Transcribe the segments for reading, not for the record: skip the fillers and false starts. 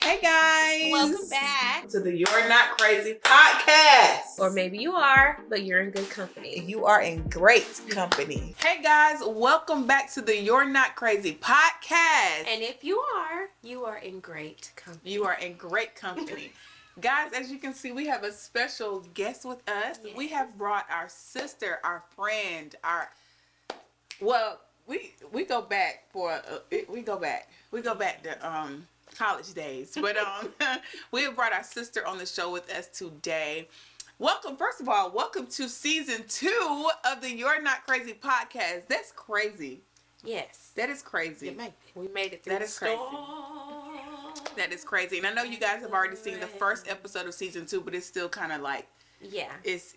Hey guys! Welcome back to the You're Not Crazy podcast. Or maybe you are, but you're in good company. You are in great company. Hey guys, welcome back to the You're Not Crazy podcast. And if you are in great company. You are in great company. Guys, as you can see, we have a special guest with us. Yes. We have brought our sister, our friend, we go back to college days, but we have brought our sister on the show with us today. Welcome to season 2 of the You're Not Crazy podcast. That's crazy. Yes, that is crazy. We made it through that is crazy. That is crazy. And I know you guys have already seen the first episode of season 2, but it's still kind of like, it's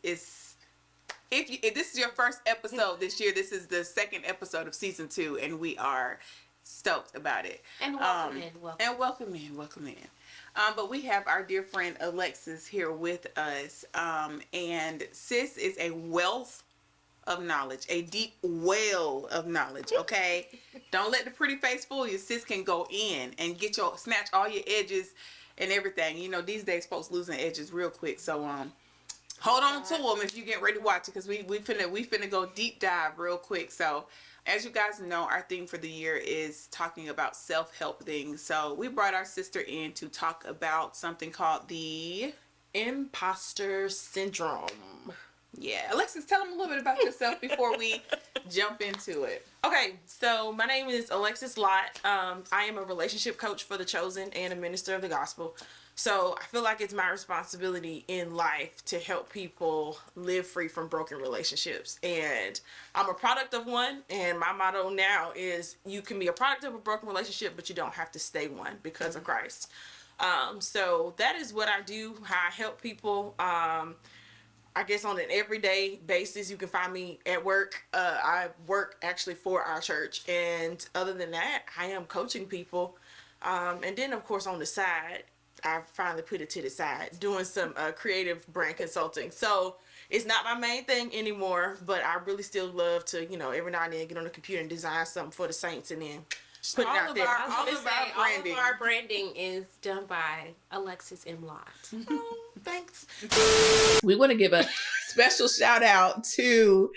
if this is your first episode this year, this is the second episode of season 2, and we are stoked about it. And welcome in. But we have our dear friend Alexis here with us. And sis is a wealth of knowledge, a deep well of knowledge, okay? Don't let the pretty face fool you. Sis can go in and snatch all your edges and everything. You know, these days folks losing edges real quick. So hold on to them if you get ready to watch it, because we finna go deep dive real quick. So as you guys know, our theme for the year is talking about self-help things. So we brought our sister in to talk about something called the Imposter syndrome. Yeah. Alexis, tell them a little bit about yourself before we jump into it. Okay, so my name is Alexis Lott. I am a relationship coach for The Chosen and a minister of the gospel. So I feel like it's my responsibility in life to help people live free from broken relationships. And I'm a product of one. And my motto now is you can be a product of a broken relationship, but you don't have to stay one because of Christ. So that is what I do, how I help people. I guess on an everyday basis. You can find me at work. I work actually for our church. And other than that, I am coaching people. And then, of course, on the side, I finally put it to the side, doing some creative brand consulting. So it's not my main thing anymore, but I really still love to, every now and then get on the computer and design something for the saints and then put it out there. All of our branding is done by Alexis M. Lott. Oh, thanks. We want to give a special shout out to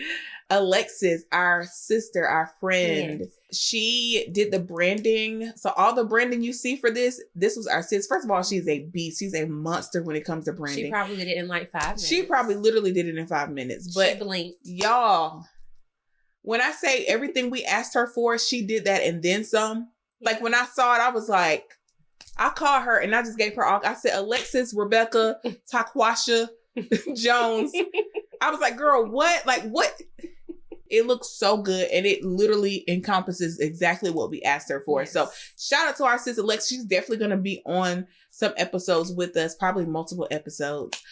Alexis, our sister, our friend. Yes. She did the branding. So all the branding you see for this was our sis. First of all, she's a beast. She's a monster when it comes to branding. She probably did it in like 5 minutes. She probably literally did it in 5 minutes. But she blinked. Y'all, when I say everything we asked her for, she did that and then some. Yeah. Like when I saw it, I was like, I called her and I just gave her all. I said, Alexis, Rebecca, Taquasha, Jones. I was like, girl, what? Like, what? It looks so good, and it literally encompasses exactly what we asked her for. Yes. So shout out to our sister Lex. She's definitely going to be on some episodes with us, probably multiple episodes.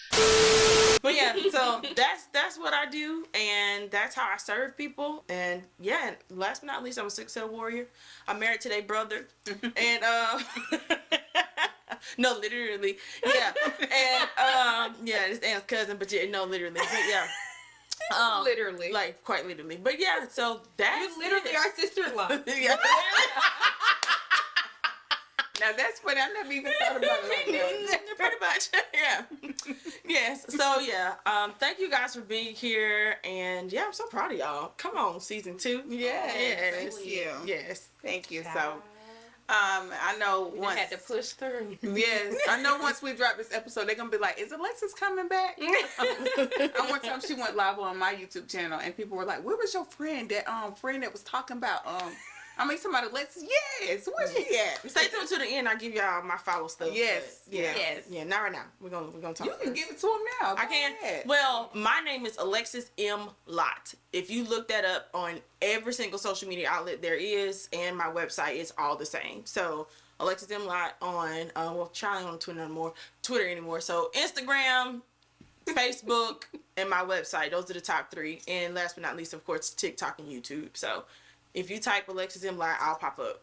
But yeah, so that's what I do, and that's how I serve people. And yeah, last but not least, I'm a 6'7" warrior. I'm married to their brother, and no, literally, yeah, and yeah, it's Aunt's cousin, but yeah, no, literally, but yeah. Literally, like quite literally, but yeah. So that's you literally our sister-in-law. Yeah. Now that's funny. I never even thought about it. Pretty much, yeah. Yes. So yeah. Thank you guys for being here, and yeah, I'm so proud of y'all. Come on, season 2. Yes. Thank you. Yes. Thank you. So. I know once had to push through. Yes, I know once we drop this episode, they're gonna be like, "Is Alexis coming back?" One time she went live on my YouTube channel, and people were like, "Where was your friend that was talking about somebody Alexis? Yes, where's she at?" Stay tuned to the end. I'll give y'all my follow stuff. Yes. Yeah. Not right now. We're gonna talk. You can give it to him now. I can. Well, my name is Alexis M. Lott. If you look that up on every single social media outlet there is, and my website is all the same. So Alexis M. Lott on trying on Twitter anymore. So Instagram, Facebook, and my website. Those are the top 3. And last but not least, of course, TikTok and YouTube. So if you type Alexis M. Lott, I'll pop up.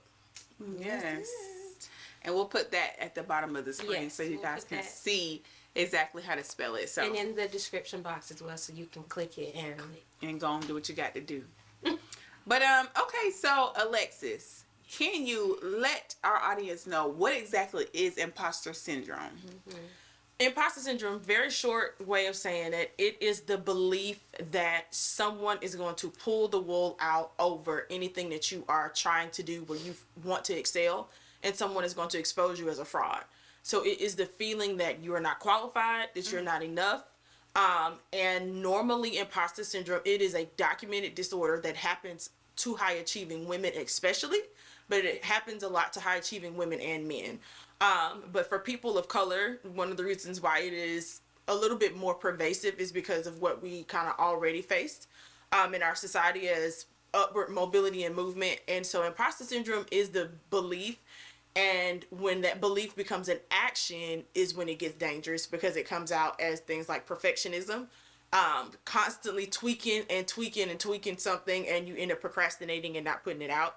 Yes. And we'll put that at the bottom of the screen so you guys can see exactly how to spell it. So and in the description box as well, so you can click it and go and do what you got to do. But okay, so Alexis, can you let our audience know what exactly is imposter syndrome? Imposter syndrome, very short way of saying it, it is the belief that someone is going to pull the wool out over anything that you are trying to do where you want to excel, and someone is going to expose you as a fraud. So it is the feeling that you are not qualified, that you're not enough. And normally imposter syndrome, it is a documented disorder that happens to high achieving women especially, but it happens a lot to high achieving women and men. But for people of color, one of the reasons why it is a little bit more pervasive is because of what we kind of already faced in our society as upward mobility and movement. And so imposter syndrome is the belief, and when that belief becomes an action is when it gets dangerous, because it comes out as things like perfectionism, constantly tweaking and tweaking and tweaking something, and you end up procrastinating and not putting it out.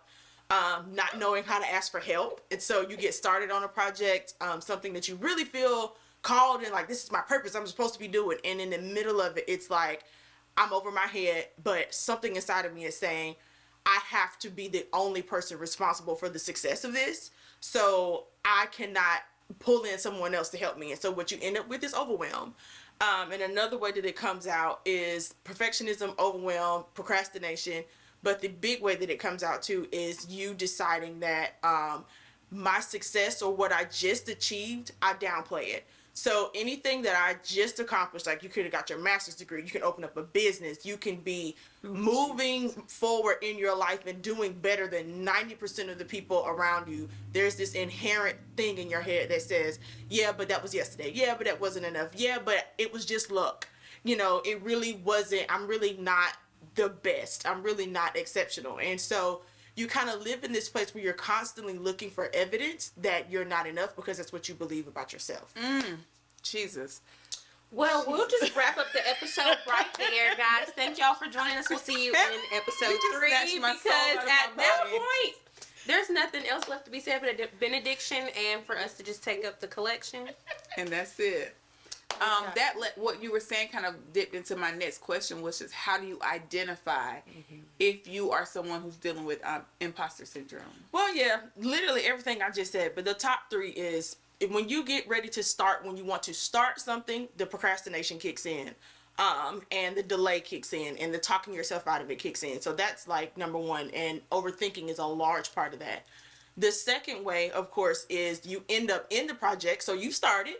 Not knowing how to ask for help. And so you get started on a project, something that you really feel called and like, this is my purpose, I'm supposed to be doing. And in the middle of it, it's like, I'm over my head, but something inside of me is saying, I have to be the only person responsible for the success of this. So I cannot pull in someone else to help me. And so what you end up with is overwhelm. And another way that it comes out is perfectionism, overwhelm, procrastination. But the big way that it comes out too is you deciding that my success or what I just achieved, I downplay it. So anything that I just accomplished, like you could have got your master's degree, you can open up a business, you can be moving forward in your life and doing better than 90% of the people around you. There's this inherent thing in your head that says, yeah, but that was yesterday. Yeah, but that wasn't enough. Yeah, but it was just luck. You know, it really wasn't, I'm really not the best. I'm really not exceptional. And so you kind of live in this place where you're constantly looking for evidence that you're not enough because that's what you believe about yourself. Jesus. Well, we'll just wrap up the episode right there, guys. Thank y'all for joining us. We'll see you in episode 3, because at that point, there's nothing else left to be said but a benediction and for us to just take up the collection. And that's it. What you were saying kind of dipped into my next question, which is how do you identify if you are someone who's dealing with imposter syndrome? Well, yeah, literally everything I just said, but the top 3 is when you get ready to start, when you want to start something, the procrastination kicks in, and the delay kicks in, and the talking yourself out of it kicks in. So that's like number 1, and overthinking is a large part of that. The second way, of course, is you end up in the project, so you started,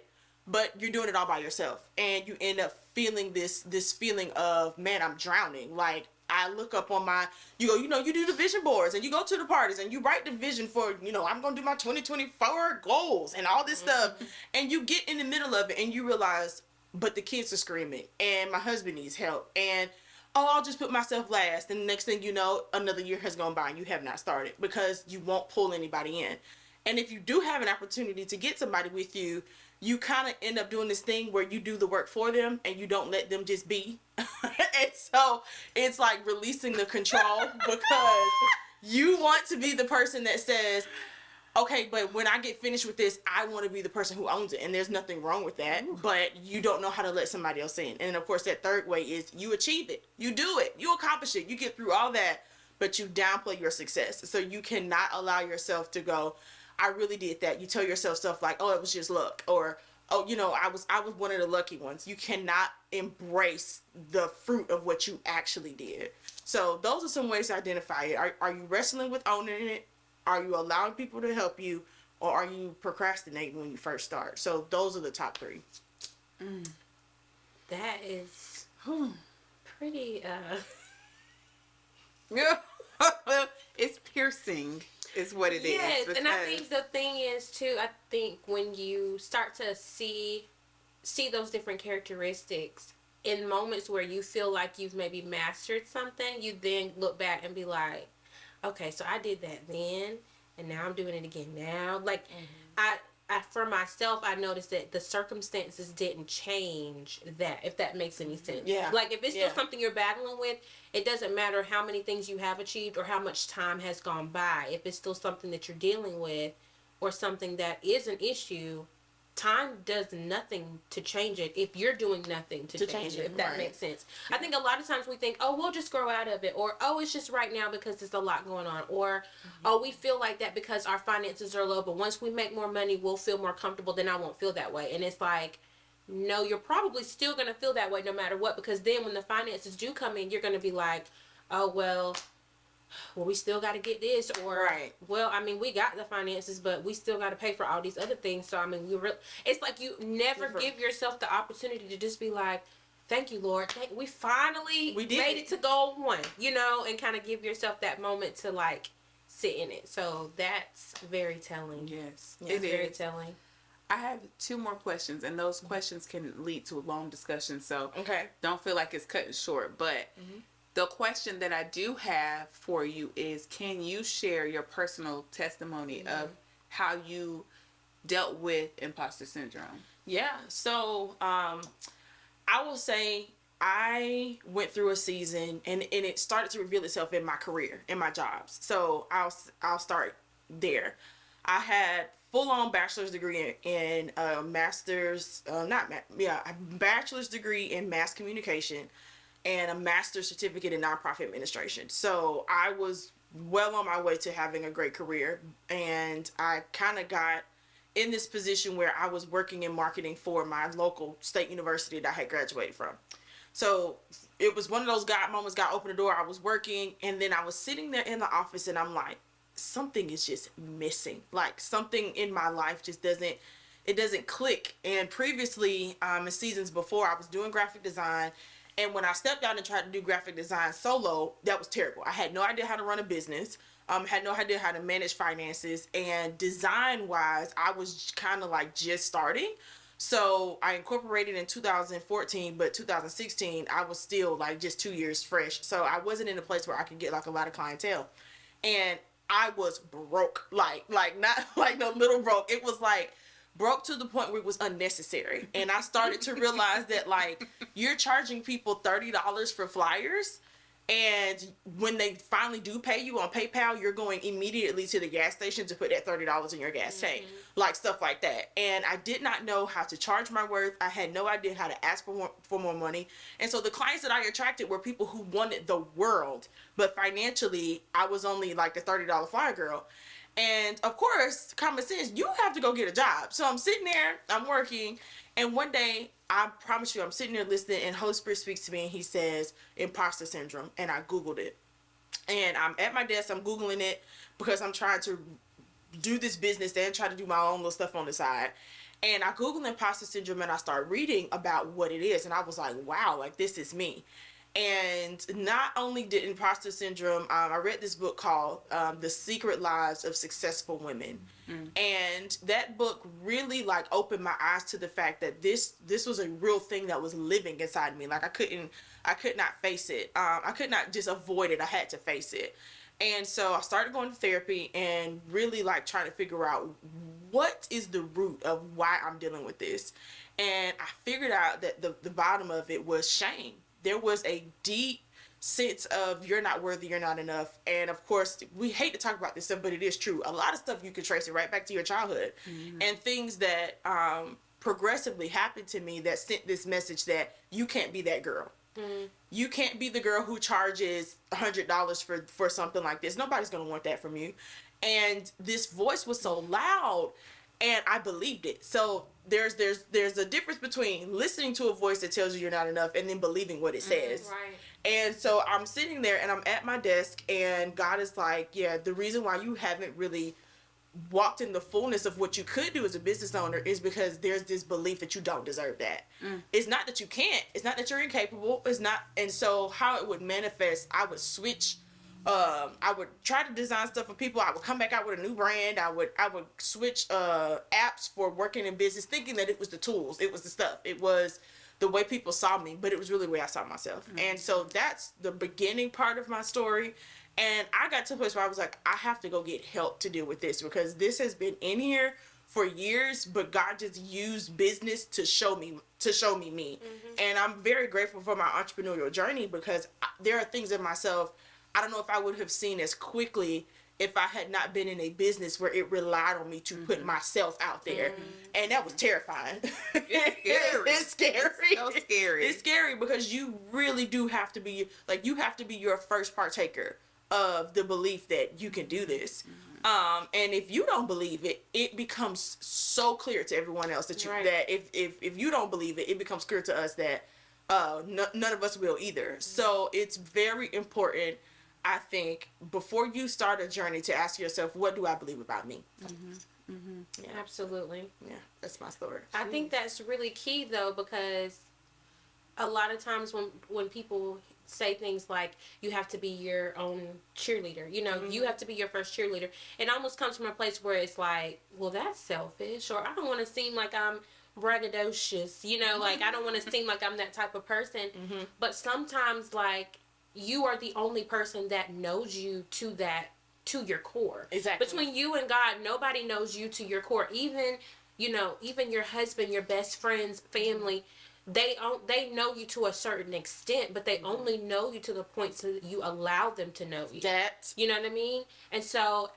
but you're doing it all by yourself, and you end up feeling this feeling of, man, I'm drowning. Like, I look up on you do the vision boards, and you go to the parties, and you write the vision for, I'm going to do my 2024 goals and all this stuff, and you get in the middle of it, and you realize, but the kids are screaming, and my husband needs help, and I'll just put myself last, and the next thing you know, another year has gone by, and you have not started, because you won't pull anybody in. And if you do have an opportunity to get somebody with you, you kind of end up doing this thing where you do the work for them and you don't let them just be. And so it's like releasing the control because you want to be the person that says, okay, but when I get finished with this, I want to be the person who owns it. And there's nothing wrong with that, but you don't know how to let somebody else in. And of course, that third way is you achieve it. You do it. You accomplish it. You get through all that, but you downplay your success. So you cannot allow yourself to go, I really did that. You tell yourself stuff like, oh, it was just luck, or, oh, I was one of the lucky ones. You cannot embrace the fruit of what you actually did. So those are some ways to identify it. Are you wrestling with owning it? Are you allowing people to help you, or are you procrastinating when you first start? So those are the top 3. That is pretty Yeah. It's piercing is what it is. Yes, and I think the thing is too, I think when you start to see those different characteristics in moments where you feel like you've maybe mastered something, you then look back and be like, okay, so I did that then, and now I'm doing it again now. Like, I for myself, I noticed that the circumstances didn't change that, if that makes any sense. Yeah. Like, if it's still something you're battling with, it doesn't matter how many things you have achieved or how much time has gone by. If it's still something that you're dealing with or something that is an issue, time does nothing to change it if you're doing nothing to change it, if that makes sense. I think a lot of times we think, oh, we'll just grow out of it, or oh, it's just right now because there's a lot going on, or oh, we feel like that because our finances are low, but once we make more money, we'll feel more comfortable, then I won't feel that way. And it's like, no, you're probably still going to feel that way no matter what, because then when the finances do come in, you're going to be like, oh, well, we still got to get this, or well, I mean, we got the finances, but we still got to pay for all these other things. So I mean, it's like you never give yourself the opportunity to just be like, thank you, Lord, we finally made it to goal one, you know, and kind of give yourself that moment to like sit in it. So that's very telling. Yes, it's very telling. I have 2 more questions, and those questions can lead to a long discussion, so don't feel like it's cutting short. But the question that I do have for you is, can you share your personal testimony of how you dealt with imposter syndrome? Yeah, so I will say I went through a season, and it started to reveal itself in my career, in my jobs. So I'll start there. I had full-on bachelor's degree in master's, a bachelor's degree in mass communication and a master's certificate in nonprofit administration. So I was well on my way to having a great career, and I kind of got in this position where I was working in marketing for my local state university that I had graduated from. So it was one of those God moments. God opened the door. I was working, and then I was sitting there in the office, and I'm like, something is just missing. Like, something in my life just doesn't click. And previously, in seasons before, I was doing graphic design, and when I stepped out and tried to do graphic design solo, that was terrible. I had no idea how to run a business. Had no idea how to manage finances, and design wise, I was kind of like just starting. So I incorporated in 2014, but 2016, I was still like just 2 years fresh. So I wasn't in a place where I could get like a lot of clientele, and I was broke, like not like no little broke. It was like broke to the point where it was unnecessary. And I started to realize that like you're charging people $30 for flyers, and when they finally do pay you on PayPal, you're going immediately to the gas station to put that $30 in your gas tank, like stuff like that. And I did not know how to charge my worth. I had no idea how to ask for more money. And so the clients that I attracted were people who wanted the world, but financially, I was only like the $30 flyer girl. And of course, common sense, you have to go get a job. So I'm sitting there, I'm working, and one day, I promise you, I'm sitting there listening, and Holy Spirit speaks to me, and he says, imposter syndrome, and I Googled it. And I'm at my desk, I'm Googling it, because I'm trying to do this business and try to do my own little stuff on the side. And I Googled imposter syndrome, and I started reading about what it is, and I was like, wow, like, this is me. And not only did imposter syndrome, I read this book called The Secret Lives of Successful Women. And that book really like opened my eyes to the fact that this was a real thing that was living inside me. Like I could not face it. I could not just avoid it. I had to face it. And so I started going to therapy and really like trying to figure out what is the root of why I'm dealing with this. And I figured out that the bottom of it was shame. There was a deep sense of you're not worthy, you're not enough. And of course, we hate to talk about this stuff, but it is true. A lot of stuff you can trace it right back to your childhood. And things that progressively happened to me that sent this message that you can't be that girl. You can't be the girl who charges $100 for something like this. Nobody's going to want that from you. And this voice was so loud, and I believed it. So there's a difference between listening to a voice that tells you you're not enough and then believing what it says. Right. And so I'm sitting there and I'm at my desk, and God is like, yeah, the reason why you haven't really walked in the fullness of what you could do as a business owner is because there's this belief that you don't deserve that. It's not that you can't. It's not that you're incapable. It's not. And so how it would manifest, I would switch. I would try to design stuff for people. I would come back out with a new brand. I would switch apps for working in business, thinking that it was the tools. It was the stuff. It was the way people saw me, but it was really the way I saw myself. And so that's the beginning part of my story. And I got to a place where I was like, I have to go get help to deal with this, because this has been in here for years, but God just used business to show me me. And I'm very grateful for my entrepreneurial journey, because there are things in myself I don't know if I would have seen as quickly if I had not been in a business where it relied on me to put myself out there. And that was terrifying. It's scary. It's so scary. It's scary because you really do have to be, like, you have to be your first partaker of the belief that you can do this. And if you don't believe it, it becomes so clear to everyone else that that if you don't believe it, it becomes clear to us that none of us will either. So it's very important, I think, before you start a journey, to ask yourself, what do I believe about me? Yeah, absolutely. Yeah, that's my story. I think that's really key, though, because a lot of times when people say things like, you have to be your own cheerleader, you know, you have to be your first cheerleader, it almost comes from a place where it's like, well, that's selfish, or I don't want to seem like I'm braggadocious, you know, like, I don't want to seem like I'm that type of person. But sometimes, like, you are the only person that knows you to your core. Exactly. Between you and God, nobody knows you to your core. Even, you know, even your husband, your best friends, family, they know you to a certain extent, but they only know you to the point so that you allow them to know you. You know what I mean? And so,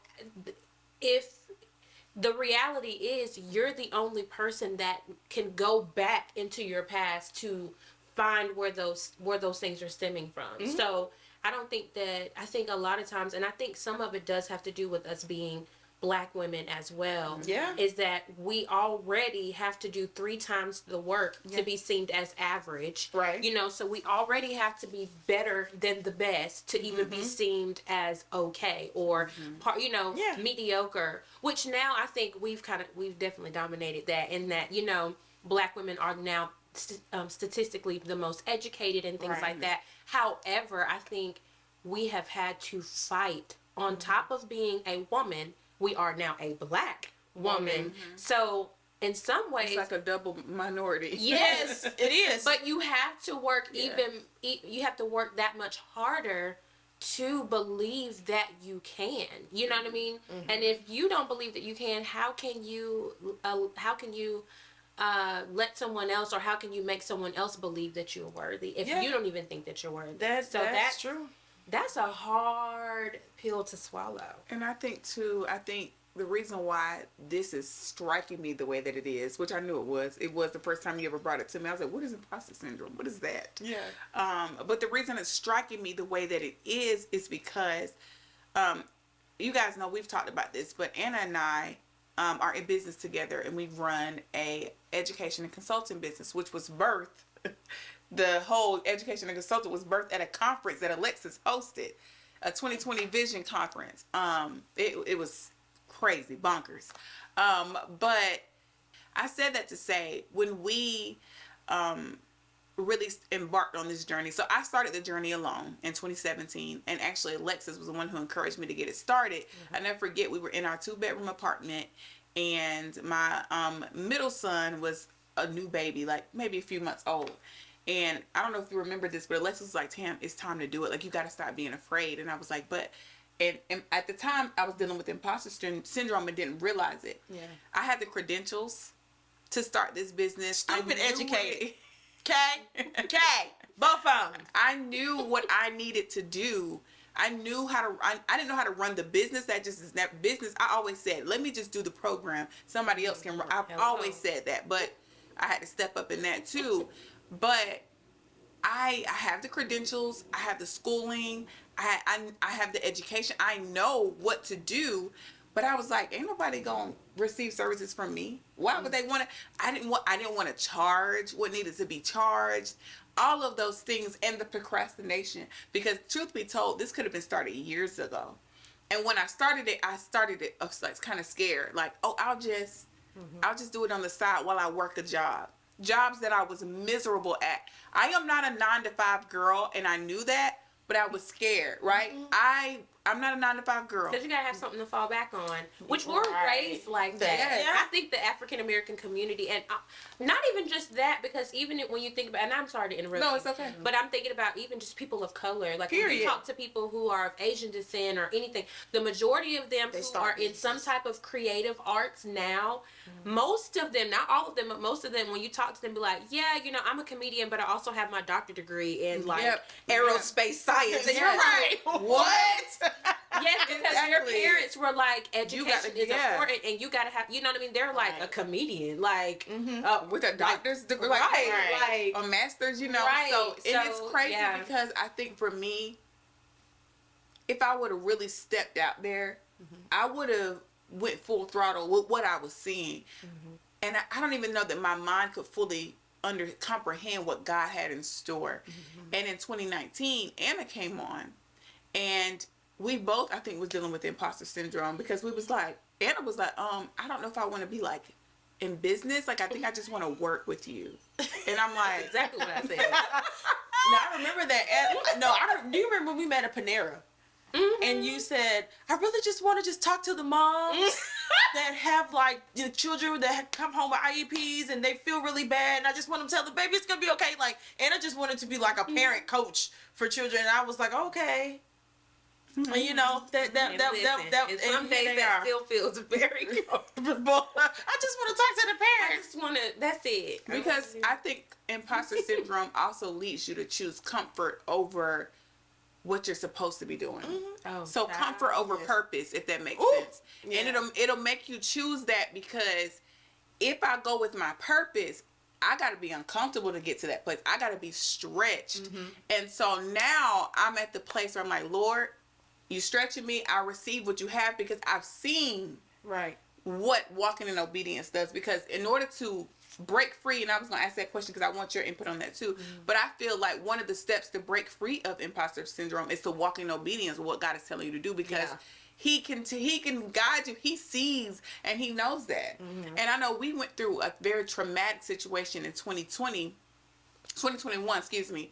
if the reality is, you're the only person that can go back into your past to find where those things are stemming from. So I think a lot of times, and I think some of it does have to do with us being Black women as well, is that we already have to do 3 times the work to be seen as average, right? You know, so we already have to be better than the best to even be seen as okay, or you know, mediocre, which now I think we've definitely dominated that, in that, you know, Black women are now statistically the most educated and things like that. However, I think we have had to fight, on top of being a woman, we are now a Black woman. So in some ways, it's like a double minority. Yes, it is. But you have to work you have to work that much harder to believe that you can. You know what I mean? And if you don't believe that you can, how can you let someone else, or how can you make someone else believe that you're worthy if you don't even think that you're worthy? That's true. That's a hard pill to swallow. And I think the reason why this is striking me the way that it is, which I knew it was the first time you ever brought it to me. I was like, what is imposter syndrome? What is that? But the reason it's striking me the way that it is because, you guys know we've talked about this, but Anna and I are in business together, and we run a education and consulting business, which was birthed. The whole education and consulting was birthed at a conference that Alexis hosted, a 2020 Vision conference. It was crazy, bonkers. But I said that to say, when we really embarked on this journey, so I started the journey alone in 2017, and actually Alexis was the one who encouraged me to get it started. I never forget, we were in our 2-bedroom apartment, and my middle son was a new baby, like maybe a few months old. And I don't know if you remember this, but Alexis was like, Tam, it's time to do it. Like, you got to stop being afraid. And I was like, but, and at the time I was dealing with imposter syndrome and didn't realize it. I had the credentials to start this business. Stupid educated. Okay. Both of them. I knew what I needed to do. I knew how to, I didn't know how to run the business. That just is that business. I always said, let me just do the program. Somebody else can run. I've always said that, but I had to step up in that too. But I have the credentials, I have the schooling, I have the education, I know what to do, but I was like, ain't nobody gonna receive services from me. Why would they want to? I didn't want to charge what needed to be charged, all of those things, and the procrastination, because truth be told, this could have been started years ago. And when I started it, I was like kind of scared, like, oh, I'll just do it on the side while I work a job. Jobs that I was miserable at. I am not a 9-to-5 girl, and I knew that, but I was scared, right? I'm not a 9-to-5 girl. Because you gotta have something to fall back on, which we're raised like that. I think the African American community, and not even just that, because even when you think about, and I'm sorry to interrupt. No, it's okay. But I'm thinking about even just people of color. Like, when you talk to people who are of Asian descent or anything, the majority of them who are in some type of creative arts now, most of them, not all of them, but most of them, when you talk to them, be like, yeah, you know, I'm a comedian, but I also have my doctorate degree in aerospace science. And you're right. What? Yes, because Exactly. their parents were like, education gotta- is yeah. important, and you gotta have, you know what I mean? They're like Right. a comedian, like with a doctor's degree, right, a master's, you know. Right. So, and it's So, crazy yeah. because I think for me, if I would have really stepped out there, I would have went full throttle with what I was seeing, and I don't even know that my mind could fully comprehend what God had in store. And in 2019, Anna came on, and we both, I think, was dealing with imposter syndrome because we was like, Anna was like, I don't know if I want to be like in business. Like, I think I just want to work with you. And I'm like, exactly what I said. No, I remember that. Do you remember when we met at Panera? And you said, I really just want to just talk to the moms that have like the children that come home with IEPs and they feel really bad, and I just want them to tell the baby it's gonna be okay. Like, Anna just wanted to be like a parent coach for children, and I was like, okay. And you know And some days that still feels very comfortable. I just want to talk to the I parents. just want to, that's it. because I think imposter syndrome also leads you to choose comfort over what you're supposed to be doing. Oh, So comfort over purpose, if that makes sense. Yeah. And it'll make you choose that, because if I go with my purpose, I got to be uncomfortable to get to that place. I got to be stretched. And so now I'm at the place where I'm like, Lord, you stretching me. I receive what you have, because I've seen Right. what walking in obedience does. Because in order to break free, and I was going to ask that question because I want your input on that too, but I feel like one of the steps to break free of imposter syndrome is to walk in obedience with what God is telling you to do, because he can guide you. He sees and he knows that. And I know we went through a very traumatic situation in 2021, excuse me,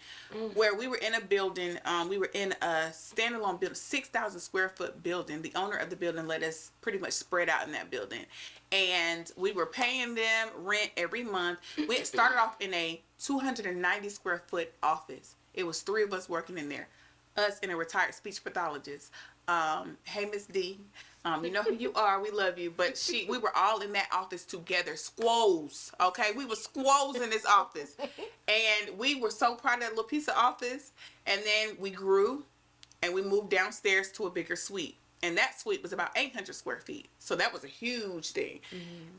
where we were in a building, we were in a standalone building, 6,000 square foot building. The owner of the building let us pretty much spread out in that building. And we were paying them rent every month. We had started off in a 290 square foot office. It was 3 of us working in there. Us and a retired speech pathologist. Hey, Miss D. You know who you are. We love you. But we were all in that office together. Squows. Okay? We were squows in this office. And we were so proud of that little piece of office. And then we grew and we moved downstairs to a bigger suite. And that suite was about 800 square feet. So that was a huge thing.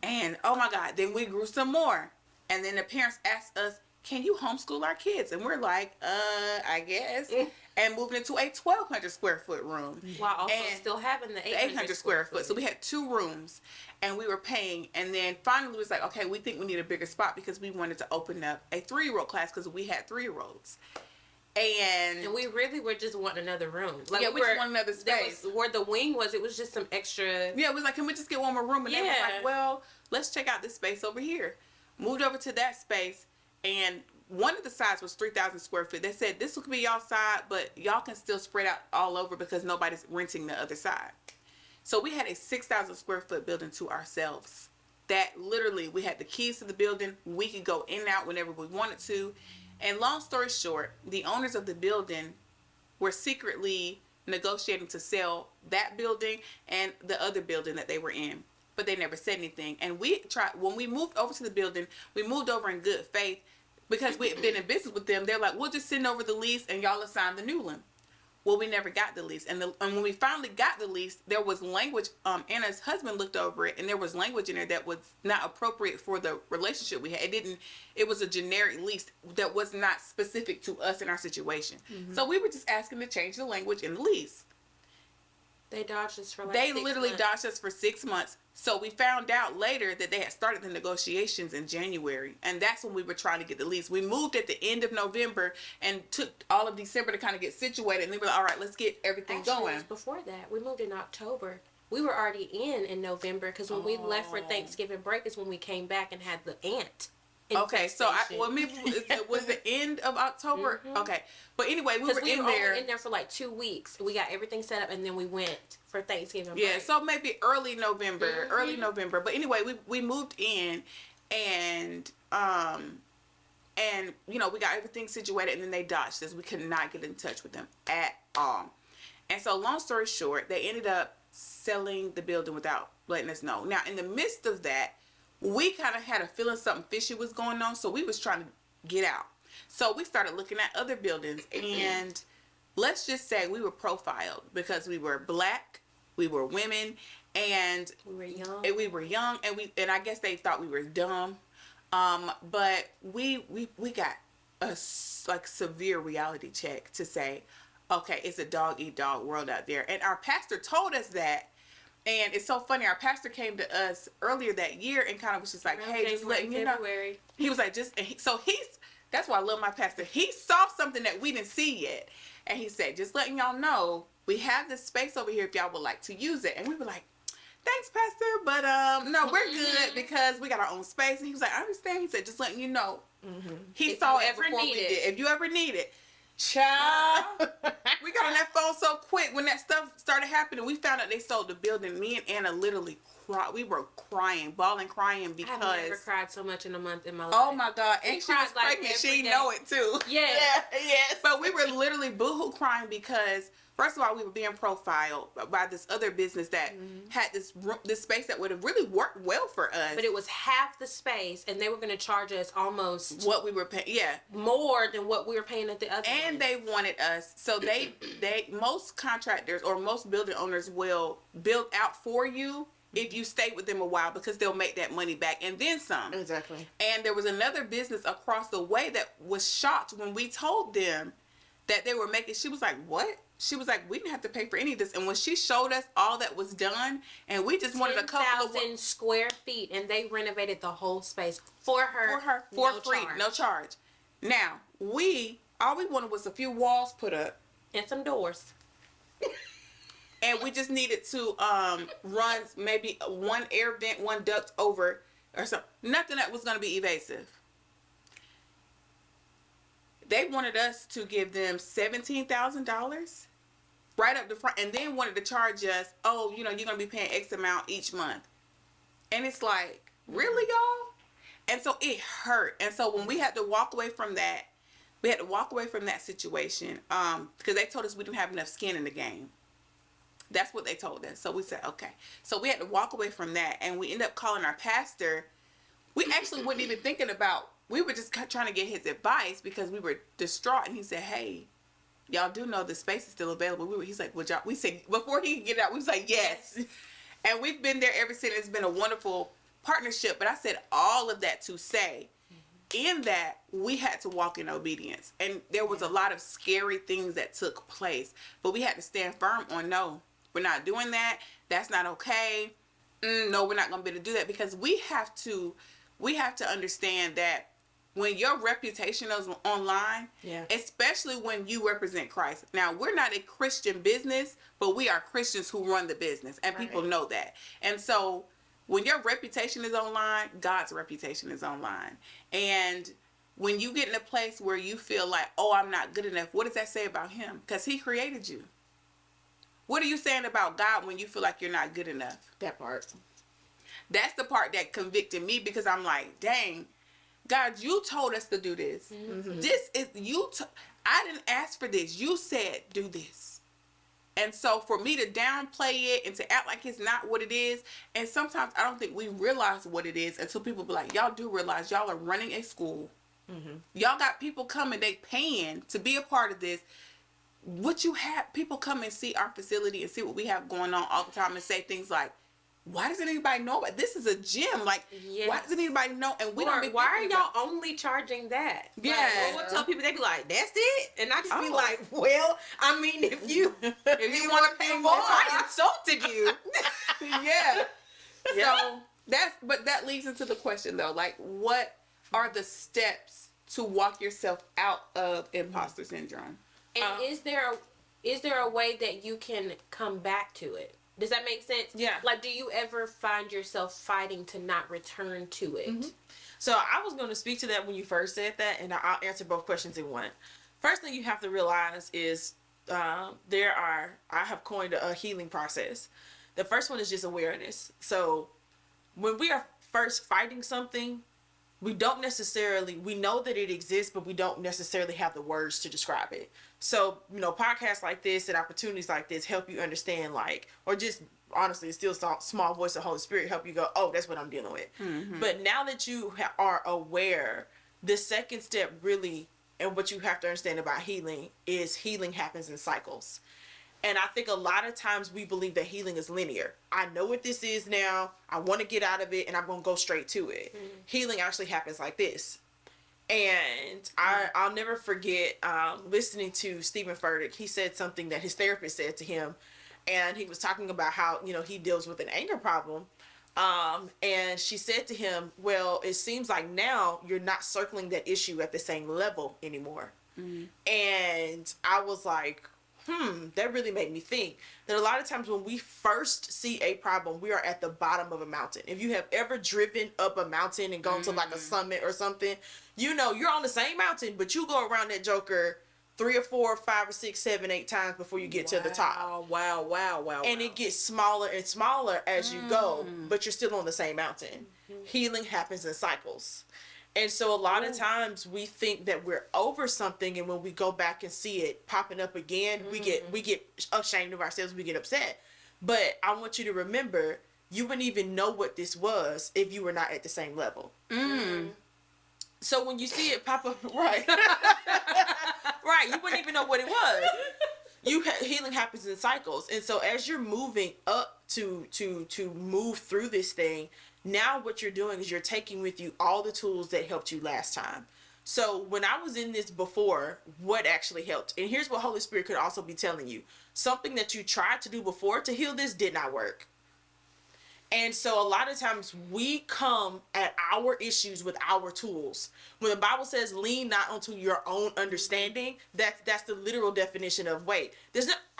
And oh my God, then we grew some more. And then the parents asked us, can you homeschool our kids? And we're like, I guess. And moved into a 1,200 square foot room. While also And still having the 800 square foot. So we had 2 rooms and we were paying. And then finally we was like, okay, we think we need a bigger spot, because we wanted to open up a 3-year-old class, because we had 3-year-olds. And we really were just wanting another room. Like, yeah, we just want another space. Where the wing was, it was just some extra. Yeah, we was like, can we just get one more room? And they was Yeah. like, well, let's check out this space over here. Moved over to that space, and one of the sides was 3,000 square feet. They said, this will be y'all side, but y'all can still spread out all over because nobody's renting the other side. So we had a 6,000 square foot building to ourselves. That literally, we had the keys to the building. We could go in and out whenever we wanted to. And long story short, the owners of the building were secretly negotiating to sell that building and the other building that they were in. But they never said anything. And we tried, when we moved over to the building, we moved over in good faith, because we had been in business with them. They're like, we'll just send over the lease and y'all assign the new one. Well, we never got the lease. And when we finally got the lease, there was language, Anna's husband looked over it, and there was language in there that was not appropriate for the relationship we had. It was a generic lease that was not specific to us and our situation. So we were just asking to change the language in the lease. They dodged us for like They 6 literally months. dodged us for 6 months. So we found out later that they had started the negotiations in January. And that's when we were trying to get the lease. We moved at the end of November and took all of December to kind of get situated. And then we were like, all right, let's get everything Actually, going. it was before that. We moved in October. We were already in November, because when we left for Thanksgiving break is when we came back and had the ant. Okay, so infestation. maybe it was the end of October. Okay, but anyway, we were Because we in were there. only in there for like 2 weeks. We got everything set up, and then we went for Thanksgiving Yeah, break. so maybe early November. But anyway, we moved in, and you know, we got everything situated, and then they dodged us. We could not get in touch with them at all. And so long story short, they ended up selling the building without letting us know. Now, in the midst of that, we kind of had a feeling something fishy was going on, so we was trying to get out. So we started looking at other buildings, and let's just say we were profiled because we were black, we were women, and We were young. and I guess they thought we were dumb. But we got a like severe reality check to say, okay, it's a dog eat dog world out there. And our pastor told us that. And it's so funny. Our pastor came to us earlier that year and kind of was just like, Around hey, just letting you know. February. He was like, so that's why I love my pastor. He saw something that we didn't see yet. And he said, just letting y'all know, we have this space over here if y'all would like to use it. And we were like, thanks, pastor, but no, we're good because we got our own space. And he was like, I understand. He said, just letting you know. He If saw you it ever before we need it. did. If you ever need it. Child, we got on that phone so quick when that stuff started happening. We found out they sold the building. Me and Anna literally cried. We were crying, bawling, crying because. I've never cried so much in a month in my life. Oh my God! And We she was cried, like, pregnant. She every didn't day. know it too. Yes. Yes. But we were literally boohoo crying because first of all, we were being profiled by this other business that had this space that would have really worked well for us. But it was half the space, and they were going to charge us almost what we were paying. Yeah. more than what we were paying at the other And one. they wanted us, so they most contractors or most building owners will build out for you if you stay with them a while because they'll make that money back and then some. Exactly. And there was another business across the way that was shocked when we told them that they were making. She was like, "What?" She was like, "We didn't have to pay for any of this." And when she showed us all that was done, and we just wanted a couple of 10,000 square feet, and they renovated the whole space for her for no free, charge. no charge. Now all we wanted was a few walls put up. And some doors. And we just needed to run maybe one air vent, one duct over or something. Nothing that was going to be evasive. They wanted us to give them $17,000 right up the front and then wanted to charge us, oh, you're going to be paying X amount each month. And it's like, really, y'all? And so it hurt. And so when we had to walk away from that, situation because they told us we didn't have enough skin in the game. That's what they told us. So we said, okay. So we had to walk away from that. And we ended up calling our pastor. We actually wasn't even thinking about, we were just trying to get his advice because we were distraught. And he said, hey, y'all do know the space is still available. He's like, would y'all, we said, before he could get out, we was like, yes. And we've been there ever since. It's been a wonderful partnership. But I said all of that to say, in that, we had to walk in obedience. And there was a lot of scary things that took place. But we had to stand firm on, no, we're not doing that. That's not okay. No, we're not going to be able to do that. Because we have to understand that when your reputation is online, especially when you represent Christ. Now, we're not a Christian business, but we are Christians who run the business. And people know that. And so when your reputation is online, God's reputation is online. And when you get in a place where you feel like, oh, I'm not good enough, what does that say about him? Because he created you. What are you saying about God when you feel like you're not good enough? That part. That's the part that convicted me because I'm like, dang, God, you told us to do this. Mm-hmm. This is, I didn't ask for this. You said do this. And so for me to downplay it and to act like it's not what it is, and sometimes I don't think we realize what it is until people be like, y'all do realize y'all are running a school. Mm-hmm. Y'all got people coming, they paying to be a part of this. What you have, people come and see our facility and see what we have going on all the time and say things like, why doesn't anybody know about this? Is a gym. Like, why doesn't anybody know? And we don't be why are y'all only charging that? Yeah. Like, we'll tell people, they be like, that's it? And I just be like, well, I mean, if you want to pay more, I insulted you. Yeah. So that leads into the question though, like, what are the steps to walk yourself out of imposter syndrome? And is there a way that you can come back to it? Does that make sense? Yeah. Like, do you ever find yourself fighting to not return to it? Mm-hmm. So I was going to speak to that when you first said that, and I'll answer both questions in one. First thing you have to realize is I have coined a healing process. The first one is just awareness. So when we are first fighting something, we know that it exists, but we don't necessarily have the words to describe it. So, podcasts like this and opportunities like this help you understand, or just honestly, it's still small voice of Holy Spirit help you go, oh, that's what I'm dealing with. Mm-hmm. But now that you are aware, the second step really and what you have to understand about healing happens in cycles. And I think a lot of times we believe that healing is linear. I know what this is now. I want to get out of it, and I'm going to go straight to it. Healing actually happens like this. And I'll never forget listening to Stephen Furtick. He said something that his therapist said to him, and he was talking about how, he deals with an anger problem. And she said to him, well, it seems like now you're not circling that issue at the same level anymore. And I was like, that really made me think that a lot of times when we first see a problem, we are at the bottom of a mountain. If you have ever driven up a mountain and gone to like a summit or something, you're on the same mountain, but you go around that joker 3 or 4 or 5 or 6, 7, 8 times before you get to the top. Wow. And it gets smaller and smaller as you go, but you're still on the same mountain. Healing happens in cycles. And so a lot of times we think that we're over something, and when we go back and see it popping up again, we get ashamed of ourselves, we get upset. But I want you to remember, you wouldn't even know what this was if you were not at the same level. So when you see it pop up, right, you wouldn't even know what it was. Healing happens in cycles, and so as you're moving up to move through this thing, now what you're doing is you're taking with you all the tools that helped you last time. So when I was in this before, what actually helped? And here's what Holy Spirit could also be telling you. Something that you tried to do before to heal this did not work. And so a lot of times we come at our issues with our tools. When the Bible says lean not onto your own understanding, that's the literal definition of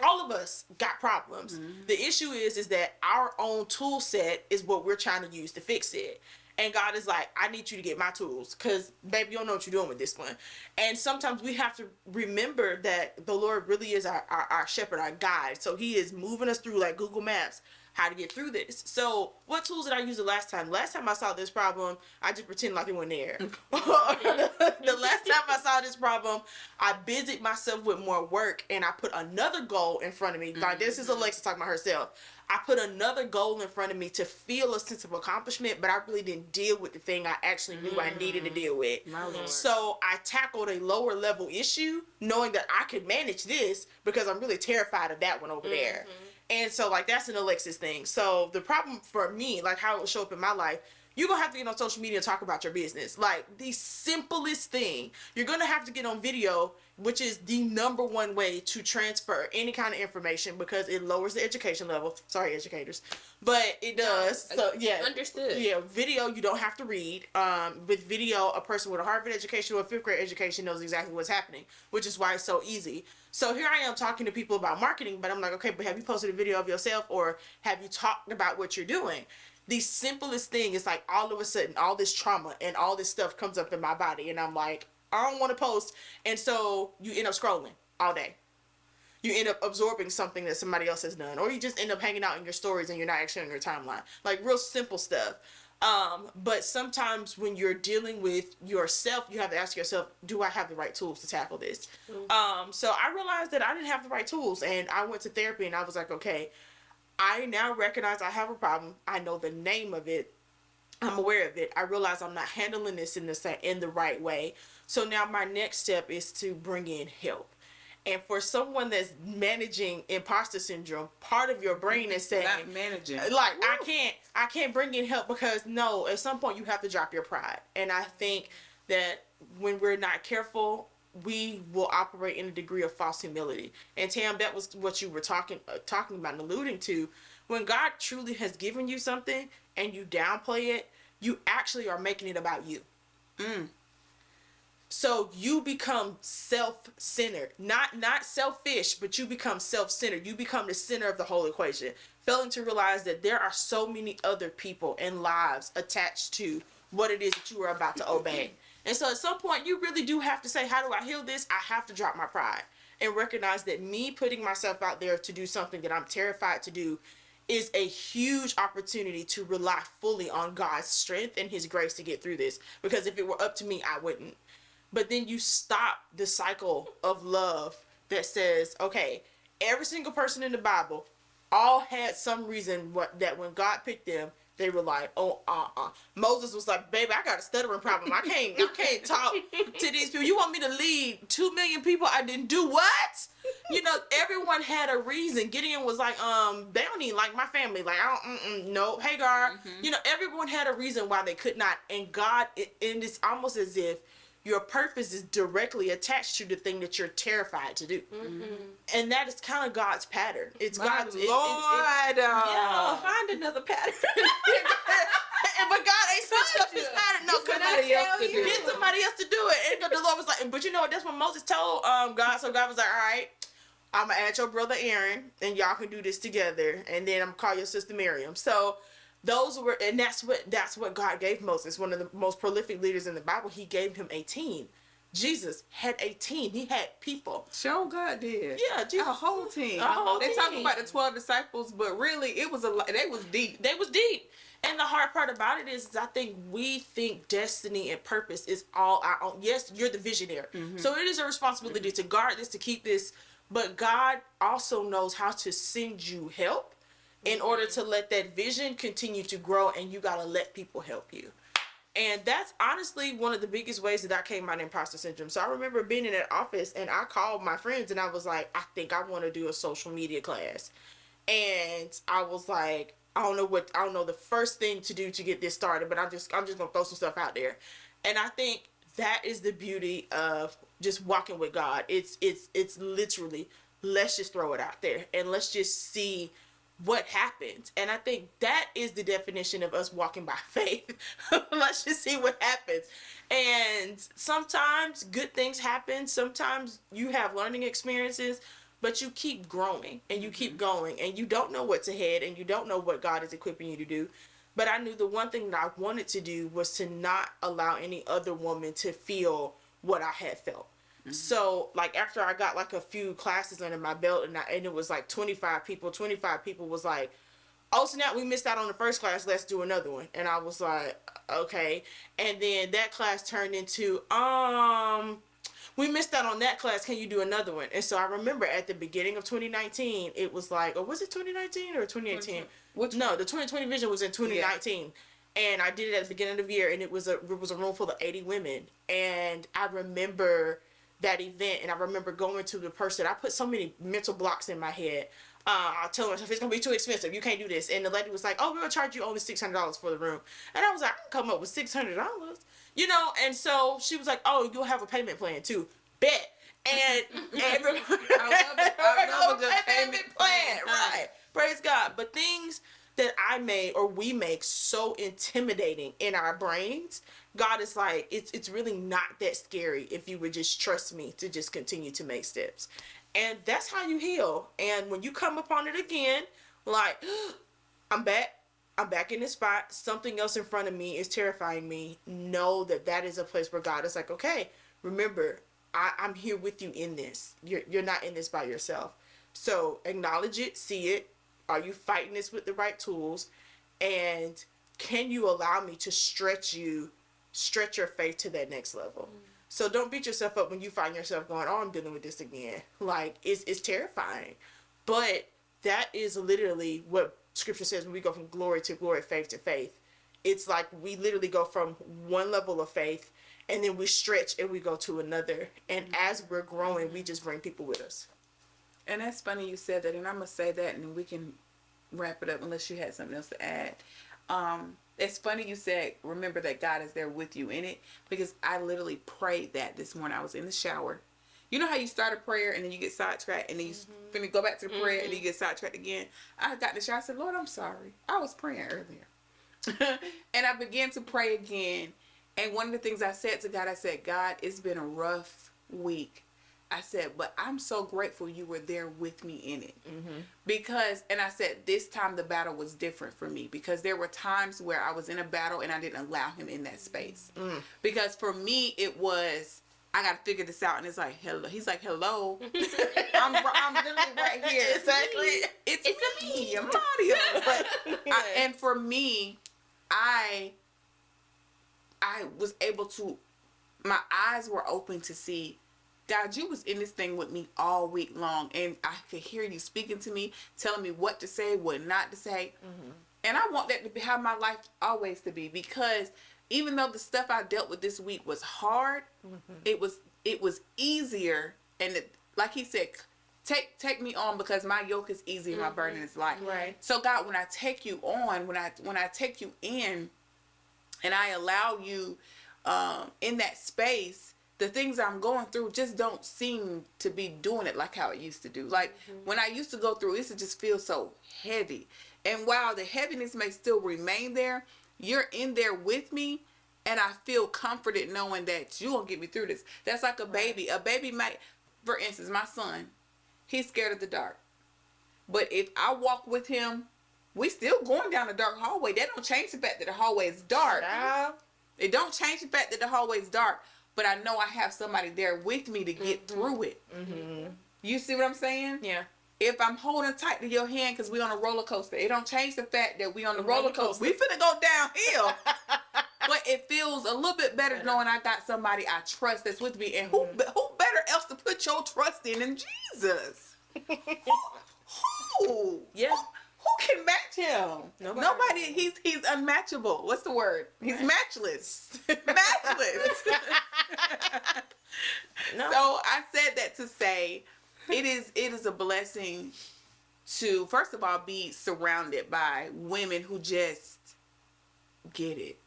all of us got problems. The issue is that our own tool set is what we're trying to use to fix it. And God is like, I need you to get my tools, because baby, you don't know what you're doing with this one. And sometimes we have to remember that the Lord really is our shepherd, our guide. So he is moving us through like Google Maps, how to get through this. So what tools did I use the last time? Last time I saw this problem, I just pretended like it wasn't there. The last time I saw this problem, I busied myself with more work, and I put another goal in front of me. Like, this is Alexa talking about herself. I put another goal in front of me to feel a sense of accomplishment, but I really didn't deal with the thing I actually knew I needed to deal with. So I tackled a lower level issue, knowing that I could manage this because I'm really terrified of that one over there. And so, like, that's an Alexis thing. So the problem for me, like how it will show up in my life, you're going to have to get on social media and talk about your business. Like, the simplest thing. You're going to have to get on video, which is the number one way to transfer any kind of information, because it lowers the education level. Sorry, educators. But it does. So, yeah. Understood. Yeah, video, you don't have to read. With video, a person with a Harvard education or a 5th grade education knows exactly what's happening, which is why it's so easy. So here I am talking to people about marketing, but I'm like, okay, but have you posted a video of yourself, or have you talked about what you're doing? The simplest thing is like all of a sudden all this trauma and all this stuff comes up in my body, and I'm like, I don't want to post. And so you end up scrolling all day. You end up absorbing something that somebody else has done, or you just end up hanging out in your stories and you're not actually on your timeline. Like, real simple stuff. But sometimes when you're dealing with yourself, you have to ask yourself, do I have the right tools to tackle this? So I realized that I didn't have the right tools, and I went to therapy, and I was like, okay, I now recognize I have a problem. I know the name of it. I'm aware of it. I realize I'm not handling this in the right way. So now my next step is to bring in help. And for someone that's managing imposter syndrome, part of your brain is saying, not managing. Like, I can't bring in help, because no, at some point you have to drop your pride. And I think that when we're not careful, we will operate in a degree of false humility. And Tam, that was what you were talking about and alluding to. When God truly has given you something and you downplay it, you actually are making it about you. So you become self-centered, not selfish, but you become self-centered. You become the center of the whole equation, failing to realize that there are so many other people and lives attached to what it is that you are about to obey. And so at some point, you really do have to say, how do I heal this? I have to drop my pride and recognize that me putting myself out there to do something that I'm terrified to do is a huge opportunity to rely fully on God's strength and his grace to get through this. Because if it were up to me, I wouldn't. But then you stop the cycle of love that says, okay, every single person in the Bible all had some reason that when God picked them, They were like, oh, Moses was like, baby, I got a stuttering problem. I can't talk to these people. You want me to lead 2 million people? I didn't do what? You know, everyone had a reason. Gideon was like, they don't even like my family. Like, I don't, no, Hagar. You know, everyone had a reason why they could not. And God, and it's almost as if your purpose is directly attached to the thing that you're terrified to do. And that is kind of God's pattern. It's God's Lord. yeah. Find another pattern. But God ain't switched up his pattern. No, Get somebody else to do it. Get somebody else to do it. And the Lord was like, but you know what? That's what Moses told God. So God was like, all right, I'm gonna add your brother Aaron, and y'all can do this together. And then I'm gonna call your sister Miriam. So those were, and that's what God gave Moses, one of the most prolific leaders in the Bible. He gave him a team. Jesus had a team. He had people. Show God did. Yeah, Jesus. A whole team. They talk about the 12 disciples, but really it was a lot. They was deep. They was deep. And the hard part about it is I think we think destiny and purpose is all our own. Yes, you're the visionary. So it is a responsibility to guard this, to keep this. But God also knows how to send you help in order to let that vision continue to grow, and you got to let people help you. And that's honestly one of the biggest ways that I came out of imposter syndrome. So I remember being in that office, and I called my friends, and I was like, I think I want to do a social media class. And I was like, I don't know the first thing to do to get this started, but I'm just gonna throw some stuff out there. And I think that is the beauty of just walking with God. It's literally, let's just throw it out there and let's just see what happens. And I think that is the definition of us walking by faith. Let's just see what happens. And sometimes good things happen. Sometimes you have learning experiences, but you keep growing and you keep going, and you don't know what's ahead, and you don't know what God is equipping you to do. But I knew the one thing that I wanted to do was to not allow any other woman to feel what I had felt. So, like, after I got, like, a few classes under my belt, and it was, like, 25 people was like, oh, snap, we missed out on the first class, let's do another one. And I was like, okay. And then that class turned into, we missed out on that class, can you do another one? And so I remember at the beginning of 2019, it was like, or was it 2019 or 2018? No, the 2020 vision was in 2019. Yeah. And I did it at the beginning of the year, and it was a room full of 80 women. And I remember that event, and I remember going to the person. I put so many mental blocks in my head. I told myself, it's going to be too expensive. You can't do this. And the lady was like, oh, we're going to charge you only $600 for the room. And I was like, I can come up with $600. You know, and so she was like, oh, you'll have a payment plan too. Bet. And everyone, I love a good payment plan. Right. Praise God. But things that I made or we make so intimidating in our brains, God is like, it's really not that scary if you would just trust me to just continue to make steps. And that's how you heal. And when you come upon it again, like, I'm back in this spot, something else in front of me is terrifying me, know that is a place where God is like, okay, remember, I'm here with you in this. You're not in this by yourself. So acknowledge it, see it. Are you fighting this with the right tools? And can you allow me to stretch your faith to that next level? So don't beat yourself up when you find yourself going, oh, I'm dealing with this again. Like, it's terrifying. But that is literally what Scripture says when we go from glory to glory, faith to faith. It's like we literally go from one level of faith, and then we stretch and we go to another. And as we're growing, we just bring people with us. And that's funny you said that, and I'm going to say that, and then we can wrap it up unless you had something else to add. It's funny you said, remember that God is there with you in it, because I literally prayed that this morning. I was in the shower. You know how you start a prayer and then you get sidetracked, and then you finna go back to the prayer and then you get sidetracked again? I got in the shower. I said, Lord, I'm sorry. I was praying earlier. And I began to pray again. And one of the things I said to God, I said, God, it's been a rough week. I said, but I'm so grateful you were there with me in it. Because, and I said, this time the battle was different for me, because there were times where I was in a battle and I didn't allow him in that space. Because for me, it was, I got to figure this out. And it's like, hello. He's like, hello. I'm literally right here. Exactly. It's me. I'm Claudia. And for me, I was able to, my eyes were open to see, God, you was in this thing with me all week long, and I could hear you speaking to me, telling me what to say, what not to say. And I want that to be how my life always to be, because even though the stuff I dealt with this week was hard, it was easier, and like he said, take me on, because my yoke is easy and my burden is light. Right. So God, when I take you on, when I take you in, and I allow you in that space, the things I'm going through just don't seem to be doing it like how it used to do. Like when I used to go through, it used to just feel so heavy. And while the heaviness may still remain there, you're in there with me, and I feel comforted knowing that you gonna get me through this. That's like a baby. A baby might, for instance, my son, he's scared of the dark. But if I walk with him, we still going down the dark hallway. That don't change the fact that the hallway is dark. It don't change the fact that the hallway is dark. But I know I have somebody there with me to get through it. You see what I'm saying? Yeah. If I'm holding tight to your hand because we on a roller coaster, it don't change the fact that we on the roller coaster. We finna go downhill. But it feels a little bit better knowing I got somebody I trust that's with me. And who better else to put your trust in than Jesus? Who? Yeah. Who can match him? Nobody. He's unmatchable. What's the word? He's matchless. Matchless. No. So I said that to say it is a blessing to, first of all, be surrounded by women who just get it.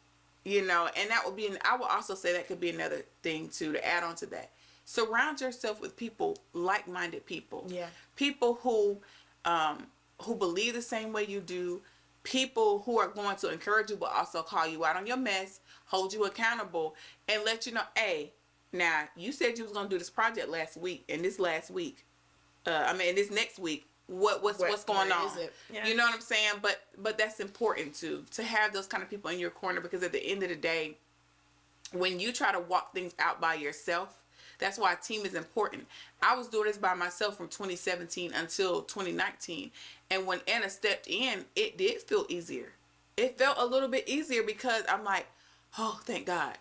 You know, and that would be, I would also say that could be another thing too, to add on to that. Surround yourself with people, like-minded people. Yeah. People who believe the same way you do. People who are going to encourage you, but also call you out on your mess, hold you accountable, and let you know, hey, now you said you was gonna do this project last week, and this next week, what's going on? Yeah. You know what I'm saying? But that's important too, to have those kind of people in your corner, because at the end of the day, when you try to walk things out by yourself, that's why a team is important. I was doing this by myself from 2017 until 2019. And when Anna stepped in, it did feel easier. It felt a little bit easier because I'm like, oh, thank God.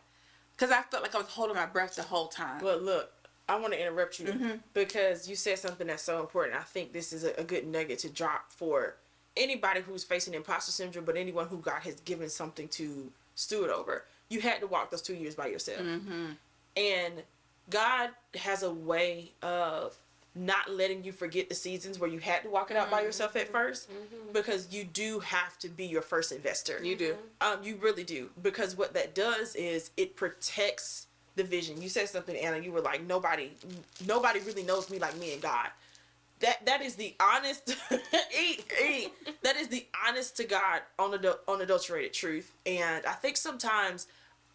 Because I felt like I was holding my breath the whole time. But look, I want to interrupt you because you said something that's so important. I think this is a good nugget to drop for anybody who's facing imposter syndrome, but anyone who God has given something to steward over. You had to walk those 2 years by yourself. And God has a way of not letting you forget the seasons where you had to walk it out by yourself at first, because you do have to be your first investor. You do. You really do, because what that does is it protects the vision. You said something, Anna. You were like, nobody really knows me like me and God. That is the honest that is the honest to God unadulterated truth. And I think sometimes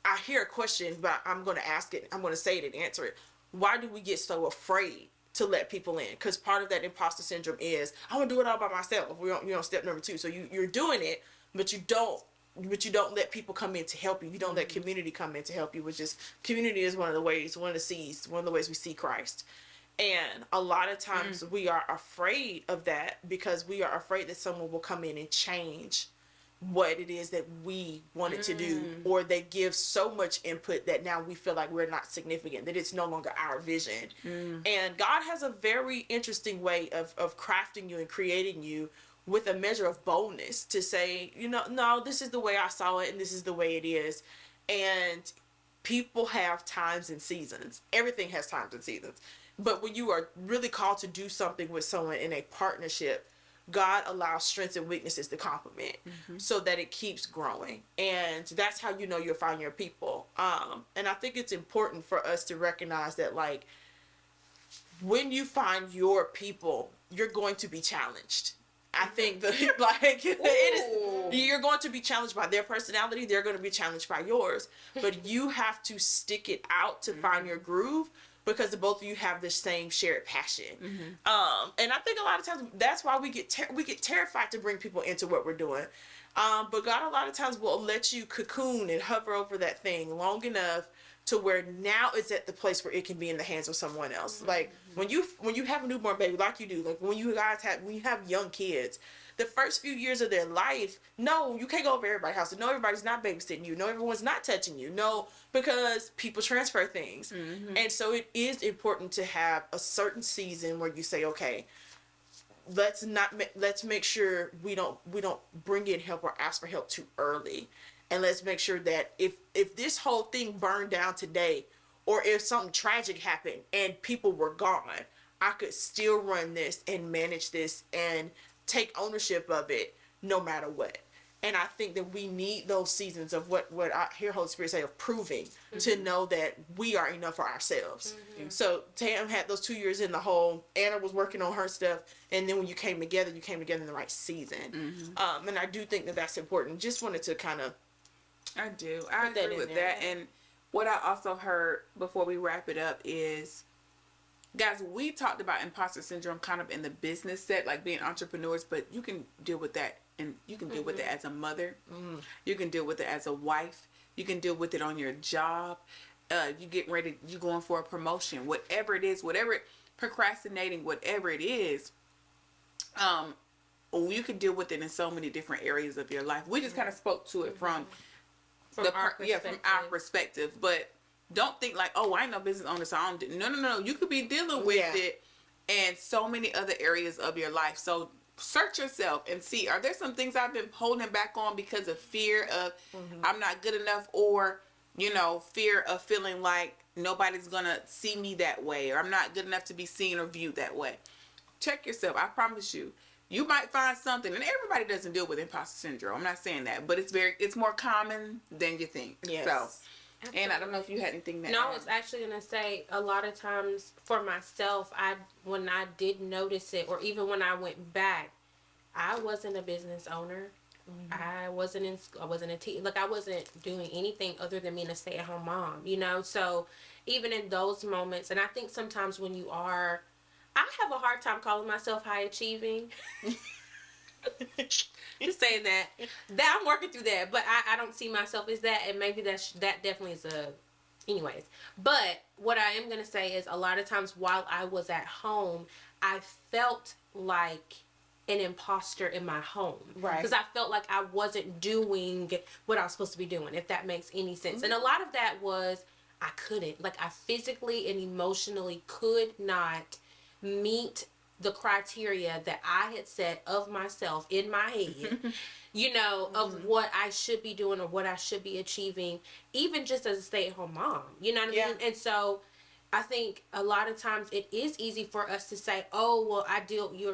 I hear a question, but I'm going to ask it. I'm going to say it and answer it. Why do we get so afraid to let people in? Because part of that imposter syndrome is, I want to do it all by myself. We're on step number 2. So you're doing it, but you don't let people come in to help you. You don't let community come in to help you, which is, community is one of the ways we see Christ. And a lot of times we are afraid of that because we are afraid that someone will come in and change what it is that we wanted to do, or they give so much input that now we feel like we're not significant, that it's no longer our vision. And God has a very interesting way of crafting you and creating you with a measure of boldness to say, no, this is the way I saw it and this is the way it is. And people have times and seasons. Everything has times and seasons. But when you are really called to do something with someone in a partnership, God allows strengths and weaknesses to complement so that it keeps growing. And that's how you know you're finding your people. And I think it's important for us to recognize that, like, when you find your people, you're going to be challenged. I think you're going to be challenged by their personality. They're going to be challenged by yours. But you have to stick it out to find your groove, because the both of you have the same shared passion. And I think a lot of times that's why we get terrified to bring people into what we're doing. But God a lot of times will let you cocoon and hover over that thing long enough to where now it's at the place where it can be in the hands of someone else. Like when you have a newborn baby, like you do, like when you have young kids, the first few years of their life, no, you can't go over everybody's house. No, everybody's not babysitting you. No, everyone's not touching you. No, because people transfer things. And so it is important to have a certain season where you say, okay, let's make sure we don't bring in help or ask for help too early, and let's make sure that if this whole thing burned down today, or if something tragic happened and people were gone, I could still run this and manage this and take ownership of it no matter what. And I think that we need those seasons of what I hear Holy Spirit say, of proving, to know that we are enough for ourselves. So Tam had those 2 years in the hole. Anna was working on her stuff, and then when you came together in the right season. And I do think that that's important. Just wanted to kind of. I do. I agree with that. And what I also heard before we wrap it up is, guys, we talked about imposter syndrome kind of in the business set, like being entrepreneurs, but you can deal with that, and you can deal with it as a mother. You can deal with it as a wife. You can deal with it on your job. You get ready, you going for a promotion, whatever it is, procrastinating, whatever it is. You can deal with it in so many different areas of your life. We just kind of spoke to it from our perspective, but don't think like, oh, I ain't no business owner, so I don't do. No. You could be dealing with it in so many other areas of your life. So search yourself and see, are there some things I've been holding back on because of fear of I'm not good enough, or, fear of feeling like nobody's going to see me that way, or I'm not good enough to be seen or viewed that way. Check yourself. I promise you. You might find something, and everybody doesn't deal with imposter syndrome. I'm not saying that, but it's more common than you think. Yes. So, and I don't know if you had anything that. No, I was actually gonna say, a lot of times for myself, when I did notice it, or even when I went back, I wasn't a business owner. I wasn't a teacher. Like, I wasn't doing anything other than being a stay-at-home mom. So even in those moments, and I think sometimes when you are, I have a hard time calling myself high achieving. Just saying that I'm working through that, but I don't see myself as that, and maybe that definitely is anyways. But what I am gonna say is, a lot of times while I was at home, I felt like an imposter in my home, right? Because I felt like I wasn't doing what I was supposed to be doing, if that makes any sense. And a lot of that was, I couldn't, like, I physically and emotionally could not meet the criteria that I had set of myself in my head, of what I should be doing or what I should be achieving, even just as a stay-at-home mom, you know what I mean? And so I think a lot of times it is easy for us to say, oh, well,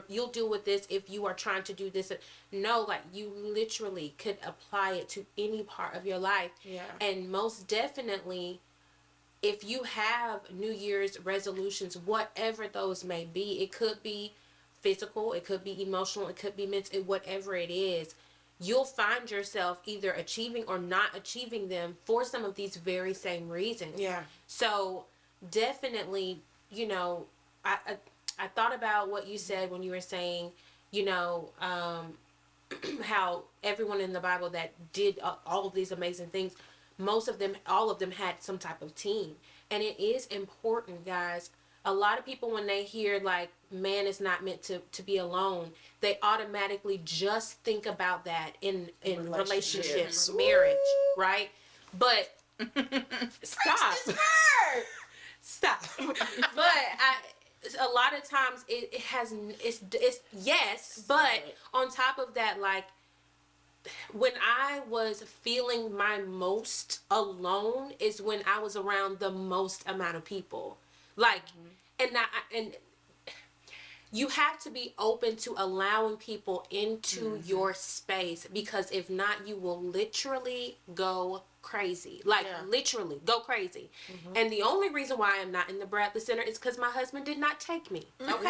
you'll deal with this if you are trying to do this. No, like, you literally could apply it to any part of your life. Yeah. And most definitely, if you have New Year's resolutions, whatever those may be, it could be physical, it could be emotional, it could be mental, whatever it is, you'll find yourself either achieving or not achieving them for some of these very same reasons. Yeah. So definitely, I thought about what you said when you were saying, how everyone in the Bible that did all of these amazing things, all of them had some type of team. And it is important, guys. A lot of people, when they hear, like, man is not meant to be alone, they automatically just think about that in relationships, marriage, right? But stop. Stop. But a lot of times it's yes, but on top of that, like, when I was feeling my most alone is when I was around the most amount of people. Like, and you have to be open to allowing people into your space, because if not, you will literally go crazy. Like, literally go crazy. And the only reason why I'm not in the Bradley Center is because my husband did not take me. Okay. But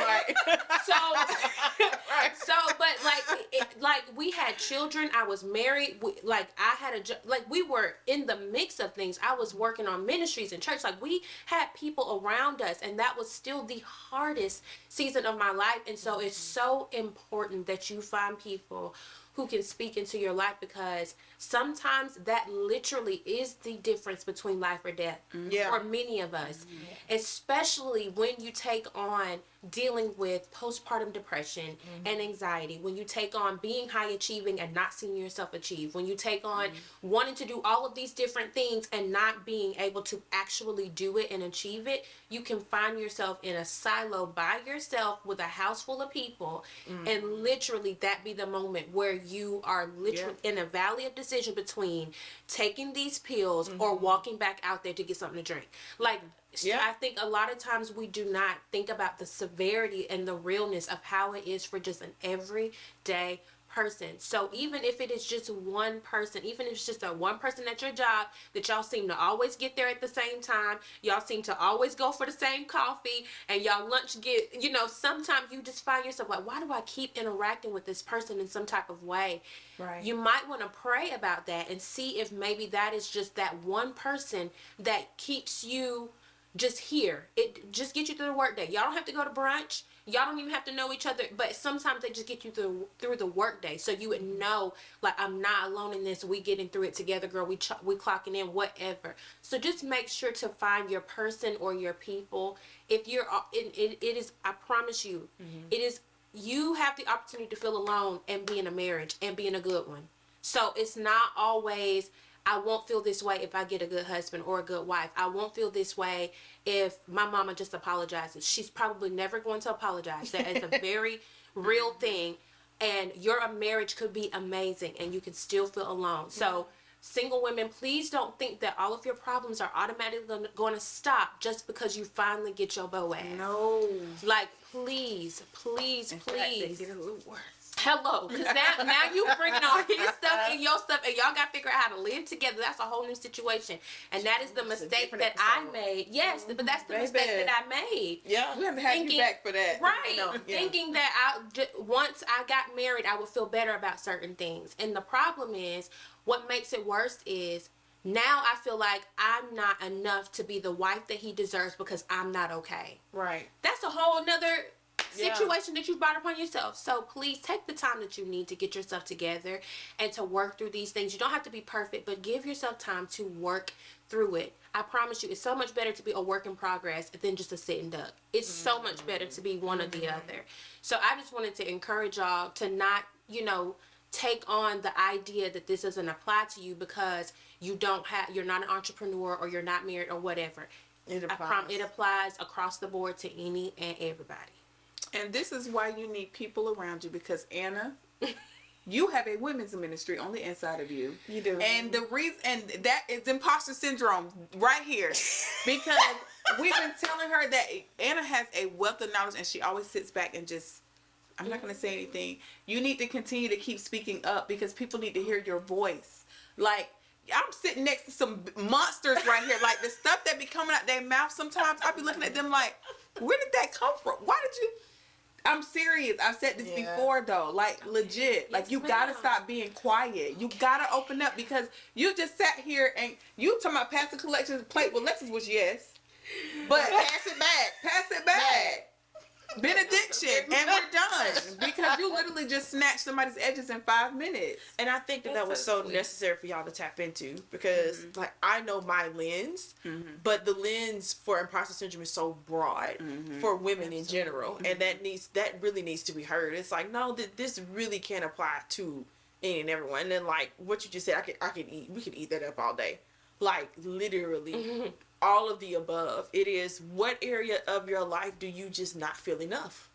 we had children. I was married. I had a job. Like, we were in the mix of things. I was working on ministries and church. Like, we had people around us, and that was still the hardest season of my life. And so it's so important that you find people who can speak into your life, because sometimes that literally is the difference between life or death Yeah. for many of us, especially when you take on dealing with postpartum depression and anxiety, when you take on being high achieving and not seeing yourself achieve, when you take on wanting to do all of these different things and not being able to actually do it and achieve it. You can find yourself in a silo by yourself with a house full of people, and literally that be the moment where you are literally in a valley of decision between taking these pills or walking back out there to get something to drink. Like, I think a lot of times we do not think about the severity and the realness of how it is for just an everyday person. So even if it is just one person, even if it's just a one person at your job that y'all seem to always get there at the same time, y'all seem to always go for the same coffee, and y'all lunch get, sometimes you just find yourself like, why do I keep interacting with this person in some type of way? Right. You might want to pray about that and see if maybe that is just that one person that keeps you just here. It just gets you through the workday. Y'all don't have to go to brunch. Y'all don't even have to know each other, but sometimes they just get you through the workday, so you would know, like, I'm not alone in this. We getting through it together, girl. We clocking in, whatever. So just make sure to find your person or your people. If you're, it is. I promise you, it is. You have the opportunity to feel alone and be in a marriage and be in a good one. So it's not always, I won't feel this way if I get a good husband or a good wife. I won't feel this way if my mama just apologizes. She's probably never going to apologize. That is a very real thing. And your marriage could be amazing and you can still feel alone. So single women, please don't think that all of your problems are automatically going to stop just because you finally get your Boaz. No. Like, please. In fact, they get a little worse. Hello, because now you bringing on his stuff and your stuff, and y'all got to figure out how to live together. That's a whole new situation, and that is the mistake that I made. Yes, but that's the mistake that I made. Yeah. We have to have you back for that. Right, thinking that once I got married, I would feel better about certain things. And the problem is, what makes it worse is, now I feel like I'm not enough to be the wife that he deserves because I'm not okay. Right. That's a whole nother situation that you brought upon yourself. So please take the time that you need to get yourself together and to work through these things. You don't have to be perfect, but give yourself time to work through it. I promise you, it's so much better to be a work in progress than just a sitting duck. It's so much better to be one or the other. So I just wanted to encourage y'all to not, take on the idea that this doesn't apply to you because you're not an entrepreneur or you're not married or whatever. It applies across the board to any and everybody. And this is why you need people around you, because Anna, you have a women's ministry on the inside of you. You do. And the reason, and that is imposter syndrome right here, because we've been telling her that Anna has a wealth of knowledge and she always sits back and just, I'm not going to say anything. You need to continue to keep speaking up because people need to hear your voice. Like, I'm sitting next to some monsters right here. Like, the stuff that be coming out their mouth sometimes, I be looking at them like, where did that come from? Why did you? I'm serious. I've said this before though. Like, legit. Like, you gotta stop being quiet. You gotta open up, because you just sat here and you talking about passing collections plate. Well, Lexus was yes. But pass it back. Pass it back. Benediction. And we're done. Because you literally just snatched somebody's edges in 5 minutes. And I think that was so necessary for y'all to tap into, because like, I know my lens, but the lens for imposter syndrome is so broad for women in general, and that really needs to be heard. It's like, no, this really can apply to any and everyone. And then, like what you just said, we could eat that up all day. Like, literally all of the above. It is, what area of your life do you just not feel enough?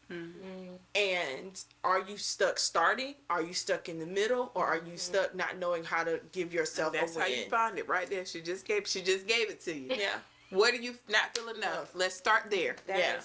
And are you stuck starting? Are you stuck in the middle? Or are you stuck not knowing how to give yourself a win? That's how you find it right there. She just gave it to you. Yeah. What do you not feel enough? Let's start there. Yeah.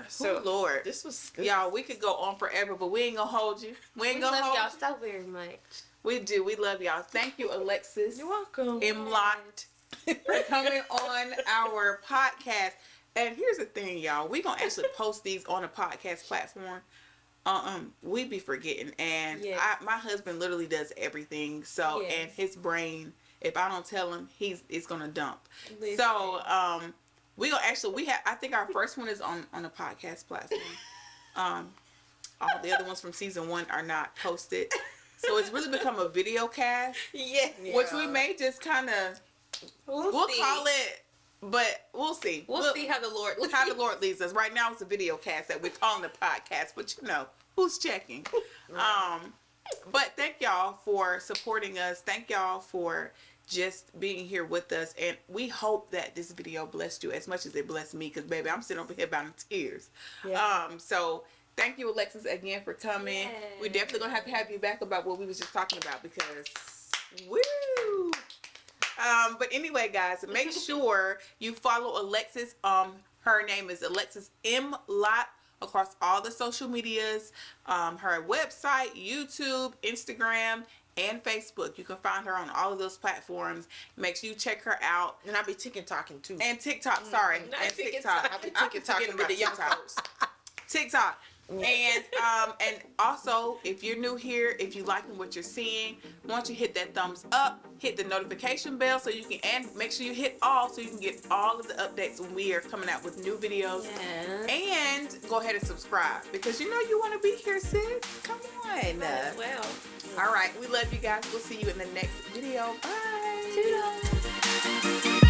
So, Lord, this was good. Y'all, we could go on forever, but we ain't gonna hold you. We love y'all so very much. We do. We love y'all. Thank you, Alexis. You're welcome. Lot for coming on our podcast. And here's the thing, y'all. We gonna actually post these on a podcast platform. We be forgetting, and my husband literally does everything. So, and his brain, if I don't tell him, it's gonna dump. Listen. So, we gonna actually I think our first one is on a podcast platform. All the other ones from season 1 are not posted. So it's really become a video cast, Yeah. which we may just kind of, we'll see. call it, but we'll see. We'll see how the Lord leads. How the Lord leads us. Right now it's a video cast that we're calling the podcast, but you know, who's checking? But thank y'all for supporting us. Thank y'all for just being here with us. And we hope that this video blessed you as much as it blessed me, because baby, I'm sitting over here about in tears. Yeah. So thank you, Alexis, again for coming. Yeah. We're definitely gonna have to have you back about what we was just talking about, because woo. But anyway, guys, make sure you follow Alexis. Her name is Alexis M. Lott across all the social medias. Her website, YouTube, Instagram, and Facebook. You can find her on all of those platforms. Make sure you check her out. And I'll be TikToking too. And TikTok, sorry. Not And TikTok. I'll be I'm TikToking forgetting with the young TikTok. folks. TikTok. And also, if you're new here, if you're liking what you're seeing, once you hit that thumbs up, hit the notification bell so you can, and make sure you hit all so you can get all of the updates when we are coming out with new videos. Yeah. And go ahead and subscribe, because you know you want to be here, sis. Come on. Well. All right, we love you guys. We'll see you in the next video. Bye. Toodles.